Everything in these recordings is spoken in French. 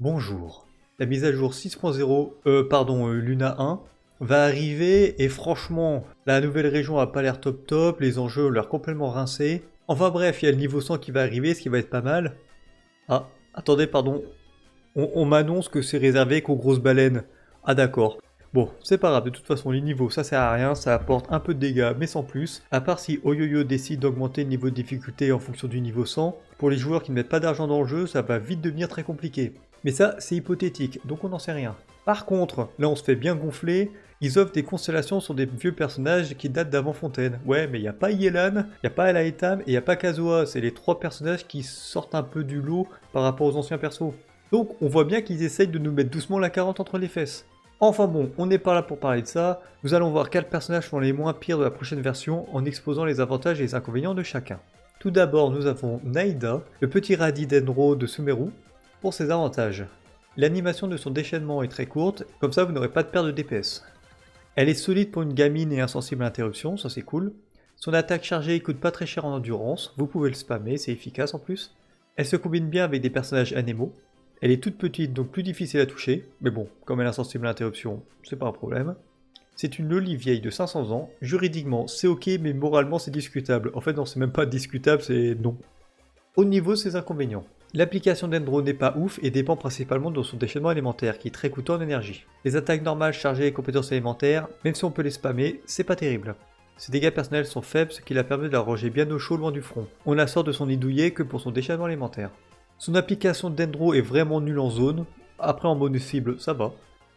Bonjour. La mise à jour 6.0, Luna 1, va arriver et franchement, la nouvelle région a pas l'air top top, les enjeux ont l'air complètement rincés. Enfin bref, il y a le niveau 100 qui va arriver, ce qui va être pas mal. Ah, attendez, pardon. On m'annonce que c'est réservé qu'aux grosses baleines. Ah d'accord. Bon, c'est pas grave, de toute façon les niveaux ça sert à rien, ça apporte un peu de dégâts mais sans plus. À part si Oyoyo décide d'augmenter le niveau de difficulté en fonction du niveau 100, pour les joueurs qui ne mettent pas d'argent dans le jeu, ça va vite devenir très compliqué. Mais ça c'est hypothétique, donc on n'en sait rien. Par contre, là on se fait bien gonfler, ils offrent des constellations sur des vieux personnages qui datent d'avant Fontaine. Ouais, mais il n'y a pas Yelan, il n'y a pas Alaitam et il n'y a pas Kazuha, c'est les trois personnages qui sortent un peu du lot par rapport aux anciens persos. Donc on voit bien qu'ils essayent de nous mettre doucement la carotte entre les fesses. Enfin bon, on n'est pas là pour parler de ça, nous allons voir quels personnages sont les moins pires de la prochaine version en exposant les avantages et les inconvénients de chacun. Tout d'abord, nous avons Naïda, le petit radis d'Enro de Sumeru, pour ses avantages. L'animation de son déchaînement est très courte, comme ça vous n'aurez pas de perte de DPS. Elle est solide pour une gamine et insensible à l'interruption, ça c'est cool. Son attaque chargée coûte pas très cher en endurance, vous pouvez le spammer, c'est efficace en plus. Elle se combine bien avec des personnages anémaux. Elle est toute petite, donc plus difficile à toucher, mais bon, comme elle est insensible à l'interruption, c'est pas un problème. C'est une loli vieille de 500 ans, juridiquement c'est ok, mais moralement c'est discutable. En fait non, c'est même pas discutable, c'est non. Au niveau de ses inconvénients. L'application d'Endro n'est pas ouf et dépend principalement de son déchaînement élémentaire, qui est très coûteux en énergie. Les attaques normales chargées et compétences élémentaires, même si on peut les spammer, c'est pas terrible. Ses dégâts personnels sont faibles, ce qui la permet de la ranger bien au chaud loin du front. On la sort de son nid douillet que pour son déchaînement élémentaire. Son application d'Endro est vraiment nulle en zone, après en bonus cible, ça va.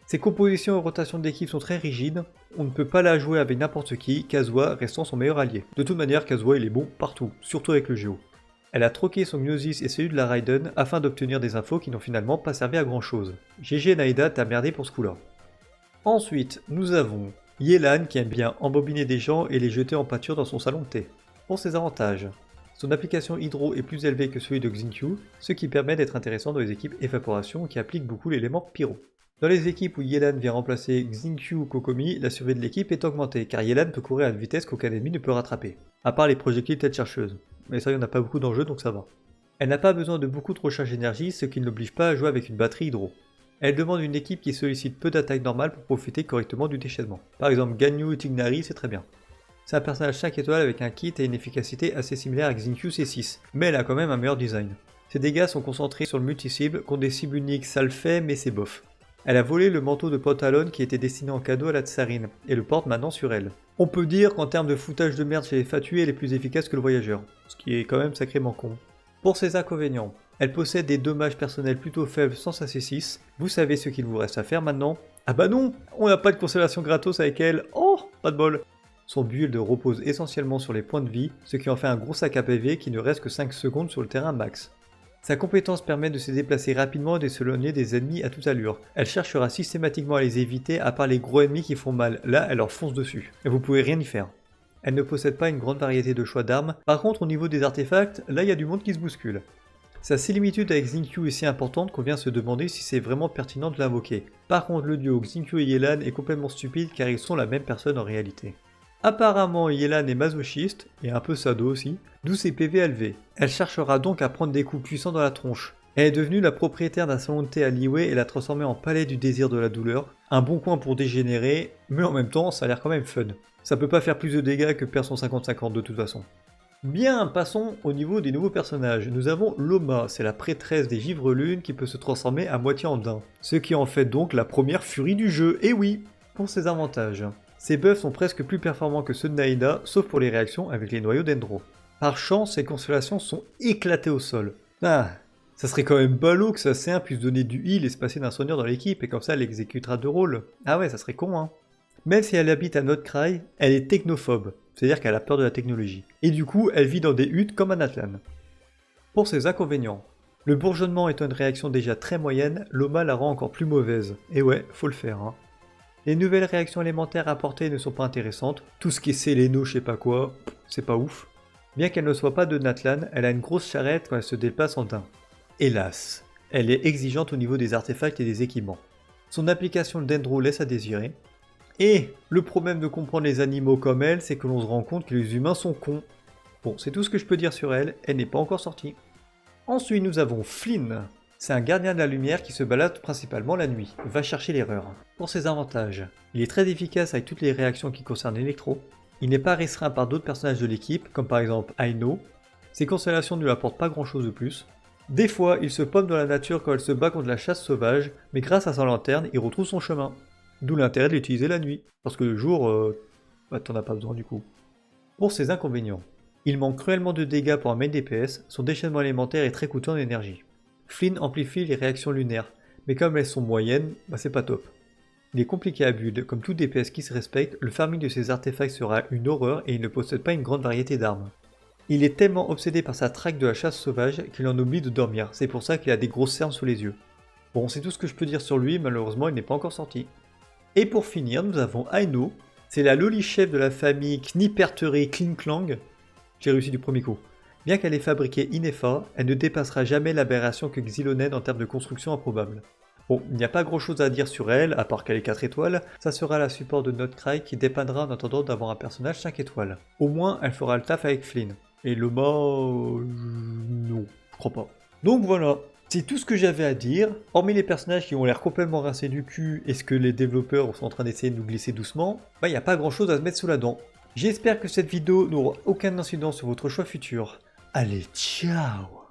Ses compositions et rotations d'équipe sont très rigides, on ne peut pas la jouer avec n'importe qui, Kazuha restant son meilleur allié. De toute manière, Kazuha il est bon partout, surtout avec le Géo. Elle a troqué son Gnosis et celui de la Raiden afin d'obtenir des infos qui n'ont finalement pas servi à grand chose. GG Naïda, t'as merdé pour ce coup-là. Ensuite, nous avons Yelan qui aime bien embobiner des gens et les jeter en pâture dans son salon de thé. Pour ses avantages. Son application Hydro est plus élevée que celui de Xingqiu, ce qui permet d'être intéressant dans les équipes évaporation qui appliquent beaucoup l'élément pyro. Dans les équipes où Yelan vient remplacer Xingqiu ou Kokomi, la survie de l'équipe est augmentée, car Yelan peut courir à une vitesse qu'aucun ennemi ne peut rattraper. À part les projectiles tête chercheuse. Mais ça, il n'y en a pas beaucoup dans le jeu, donc ça va. Elle n'a pas besoin de beaucoup de recharge d'énergie, ce qui ne l'oblige pas à jouer avec une batterie Hydro. Elle demande une équipe qui sollicite peu d'attaques normales pour profiter correctement du déchaînement. Par exemple, Ganyu et Tignari, c'est très bien. C'est un personnage 5 étoiles avec un kit et une efficacité assez similaire à Xingqiu C6, mais elle a quand même un meilleur design. Ses dégâts sont concentrés sur le multi-cible, contre des cibles uniques ça le fait, mais c'est bof. Elle a volé le manteau de Pantalone qui était destiné en cadeau à la tsarine, et le porte maintenant sur elle. On peut dire qu'en termes de foutage de merde chez les Fatui, elle est plus efficace que le voyageur, ce qui est quand même sacrément con. Pour ses inconvénients, elle possède des dommages personnels plutôt faibles sans sa C6, vous savez ce qu'il vous reste à faire maintenant. Ah bah non, on n'a pas de constellation gratos avec elle, oh, pas de bol. Son build repose essentiellement sur les points de vie, ce qui en fait un gros sac à PV qui ne reste que 5 secondes sur le terrain max. Sa compétence permet de se déplacer rapidement et de s'éloigner des ennemis à toute allure. Elle cherchera systématiquement à les éviter à part les gros ennemis qui font mal, là elle leur fonce dessus, et vous pouvez rien y faire. Elle ne possède pas une grande variété de choix d'armes, par contre au niveau des artefacts, là il y a du monde qui se bouscule. Sa similitude avec Xingqiu est si importante qu'on vient se demander si c'est vraiment pertinent de l'invoquer. Par contre le duo Xingqiu et Yelan est complètement stupide car ils sont la même personne en réalité. Apparemment, Yelan est masochiste, et un peu sado aussi, d'où ses PV élevés. Elle cherchera donc à prendre des coups puissants dans la tronche. Elle est devenue la propriétaire d'un salon de thé à Liyue et l'a transformé en palais du désir de la douleur. Un bon coin pour dégénérer, mais en même temps, ça a l'air quand même fun. Ça peut pas faire plus de dégâts que perdre son 50-50 de toute façon. Bien, passons au niveau des nouveaux personnages. Nous avons Loma, c'est la prêtresse des Givre-Lunes qui peut se transformer à moitié en daim. Ce qui en fait donc la première furie du jeu, et oui, pour ses avantages. Ses buffs sont presque plus performants que ceux de Naïda, sauf pour les réactions avec les noyaux d'Endro. Par chance, ses constellations sont éclatées au sol. Ah, ça serait quand même ballot que sa C1 puisse donner du heal et se passer d'un soigneur dans l'équipe, et comme ça elle exécutera deux rôles. Ah ouais, ça serait con hein. Même si elle habite à Notcry, elle est technophobe, c'est-à-dire qu'elle a peur de la technologie. Et du coup, elle vit dans des huttes comme un Atlan. Pour ses inconvénients. Le bourgeonnement étant une réaction déjà très moyenne, Loma la rend encore plus mauvaise. Et ouais, faut le faire hein. Les nouvelles réactions élémentaires apportées ne sont pas intéressantes, tout ce qui est Séléno je sais pas quoi, c'est pas ouf. Bien qu'elle ne soit pas de Natlan, elle a une grosse charrette quand elle se déplace en daim. Hélas, elle est exigeante au niveau des artefacts et des équipements. Son application d'Endro laisse à désirer. Et le problème de comprendre les animaux comme elle, c'est que l'on se rend compte que les humains sont cons. Bon, c'est tout ce que je peux dire sur elle, elle n'est pas encore sortie. Ensuite nous avons Flynn. C'est un gardien de la lumière qui se balade principalement la nuit, va chercher l'erreur. Pour ses avantages, il est très efficace avec toutes les réactions qui concernent l'électro, il n'est pas restreint par d'autres personnages de l'équipe, comme par exemple Aino, ses constellations ne lui apportent pas grand chose de plus. Des fois, il se paume dans la nature quand elle se bat contre la chasse sauvage, mais grâce à sa lanterne, il retrouve son chemin. D'où l'intérêt de l'utiliser la nuit, parce que le jour, t'en as pas besoin du coup. Pour ses inconvénients, il manque cruellement de dégâts pour un main DPS, son déchaînement élémentaire est très coûteux en énergie. Flynn amplifie les réactions lunaires, mais comme elles sont moyennes, c'est pas top. Il est compliqué à build, comme tout DPS qui se respecte, le farming de ses artefacts sera une horreur et il ne possède pas une grande variété d'armes. Il est tellement obsédé par sa traque de la chasse sauvage qu'il en oublie de dormir, c'est pour ça qu'il a des grosses cernes sous les yeux. Bon, c'est tout ce que je peux dire sur lui, malheureusement il n'est pas encore sorti. Et pour finir, nous avons Aino, c'est la loli chef de la famille Knipertere Klinklang. J'ai réussi du premier coup. Bien qu'elle ait fabriqué Inefa, elle ne dépassera jamais l'aberration que Xylonen en termes de construction improbable. Bon, il n'y a pas grand chose à dire sur elle, à part qu'elle est 4 étoiles, ça sera la support de Notcry qui dépendra en attendant d'avoir un personnage 5 étoiles. Au moins, elle fera le taf avec Flynn. Et Loma... non, je crois pas. Donc voilà, c'est tout ce que j'avais à dire. Hormis les personnages qui ont l'air complètement rincés du cul et ce que les développeurs sont en train d'essayer de nous glisser doucement, il n'y a pas grand chose à se mettre sous la dent. J'espère que cette vidéo n'aura aucun incident sur votre choix futur. Allez, ciao!